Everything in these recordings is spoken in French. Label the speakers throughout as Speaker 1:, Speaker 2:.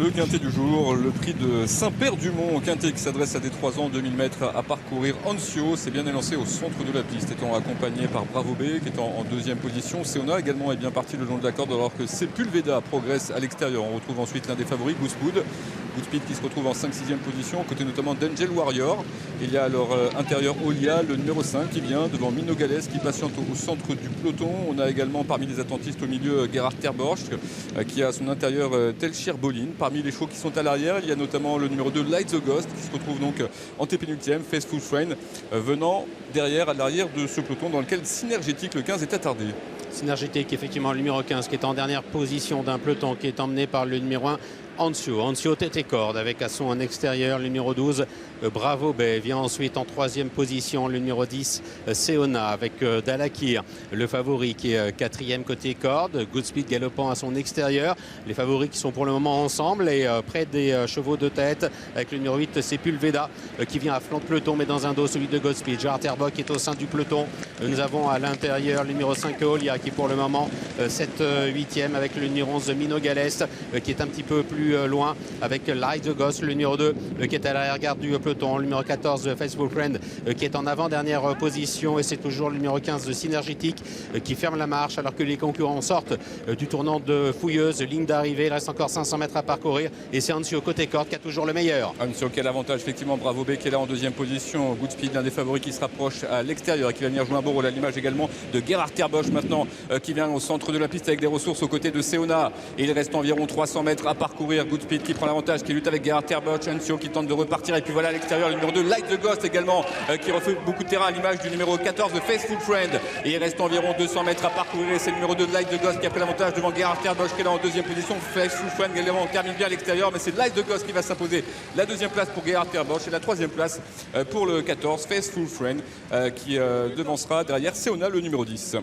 Speaker 1: Le quintet du jour, le prix de Saint-Père-du-Mont, quintet qui s'adresse à des 3 ans, 2000 mètres à parcourir. Anzio s'est bien élancé au centre de la piste, étant accompagné par Bravo B qui est en deuxième position. Seona également est bien parti le long de la corde, alors que Sepulveda progresse à l'extérieur. On retrouve ensuite l'un des favoris, Goodspeed qui se retrouve en 5-6e position, côté notamment d'Angel Warrior. Il y a à leur intérieur Olia, le numéro 5 qui vient devant Mino Gales qui patiente au centre du peloton. On a également parmi les attentistes au milieu Gerhard Terborch qui a à son intérieur Telchir Bolin. Parmi les chevaux qui sont à l'arrière, il y a notamment le numéro 2 Light the Ghost qui se retrouve donc en T-pénultième, Faithful Friend venant derrière, à l'arrière de ce peloton dans lequel Synergétique le 15 est attardé.
Speaker 2: Synergétique, effectivement, le numéro 15 qui est en dernière position d'un peloton qui est emmené par le numéro 1 Anzio tête et corde avec à son extérieur le numéro 12 Bravo Bay. Vient ensuite en troisième position le numéro 10 Seona avec Dalakir, le favori qui est quatrième côté corde. Goodspeed galopant à son extérieur. Les favoris qui sont pour le moment ensemble et près des chevaux de tête avec le numéro 8 Sepulveda qui vient à flanc de peloton mais dans un dos celui de Goodspeed. Gerhard Terborch qui est au sein du peloton. Nous avons à l'intérieur le numéro 5 Olia qui pour le moment 7-8e avec le numéro 11 Mino Gales qui est un petit peu plus loin avec Light the Ghost, le numéro 2 qui est à l'arrière-garde du peloton, le numéro 14 Faithful Friend qui est en avant-dernière position et c'est toujours le numéro 15 de Synergétique qui ferme la marche alors que les concurrents sortent du tournant de Fouilleuse, ligne d'arrivée. Il reste encore 500 mètres à parcourir et c'est Anzio côté corde qui a toujours le meilleur.
Speaker 1: Anzio qui a l'avantage, effectivement. Bravo B qui est là en deuxième position. Goodspeed, l'un des favoris qui se rapproche à l'extérieur et qui va venir jouer un beau rôle, à l'image également de Gerhard Terborch maintenant qui vient au centre de la piste avec des ressources aux côtés de Seona. Et il reste environ 300 mètres à parcourir. Goodspeed qui prend l'avantage, qui lutte avec Gerhard Terborch, Anzio qui tente de repartir et puis voilà à l'extérieur le numéro 2 Light the Ghost également qui refait beaucoup de terrain à l'image du numéro 14 de Faithful Friend. Et il reste environ 200 mètres à parcourir et c'est le numéro 2 de Light the Ghost qui a pris l'avantage devant Gerhard Terborch qui est là en deuxième position. Faithful Friend également termine bien à l'extérieur mais c'est Light the Ghost qui va s'imposer. La deuxième place pour Gerhard Terborch et la troisième place pour le 14 Faithful Friend qui devancera derrière Seona le numéro 10.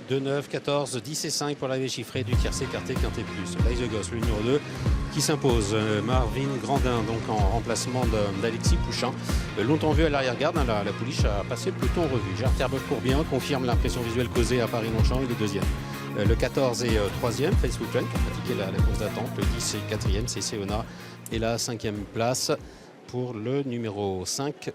Speaker 2: 2, 9, 14, 10 et 5 pour l'arrivée chiffrée du tiercé quarté quinté plus. Light the Ghost, le numéro 2 qui s'impose. Marvin Grandin donc en remplacement d'Alexis Pouchin. Longtemps vu à l'arrière-garde, la pouliche a passé le peloton en revue. Gerhard Terborch court bien, confirme l'impression visuelle causée à Paris-Longchamp, il est deuxième. Le 14 est troisième, Faithful Friend qui a pratiqué la course d'attente. Le 10 est quatrième, c'est Seona. Et la cinquième place pour le numéro 5,